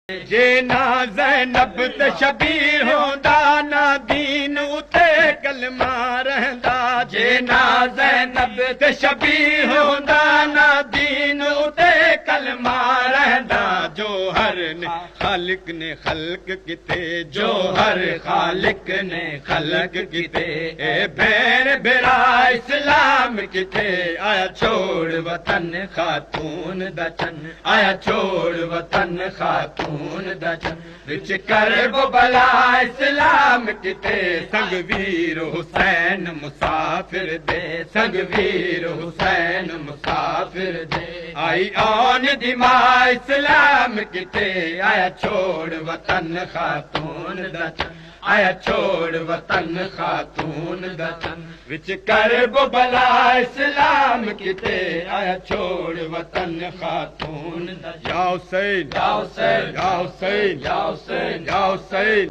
जे ना ज़ैनब ते शबीर होंदा ना दीन उते कलमा रहंदा। जे ना ज़ैनब ते शबीर होंदा ना दीन उते कलमा रहंदा। जो हर ने खालिक ने खल्क किते, जो हर खालिक ने खल्क किते। ए भेण भेरा इस्लाम किते, आया छोड़ वतन खातून दचन, आया छोड़ वतन खातून दचन। विच करबो भला इस्लाम किते, संग वीर हुसैन मुसाफिर दे, संग वीर हुसैन मुसाफिर दे। आई आन दिमा इस्लाम किते, आया छोड़ वतन खातून दचन, आया छोड़ वतन खातून दचन। विच करबो भला इस्लाम किते, आया छोड़ वतन खातून दचन। या हुसैन, या हुसैन, या हुसैन, या हुसैन, या हुसैन।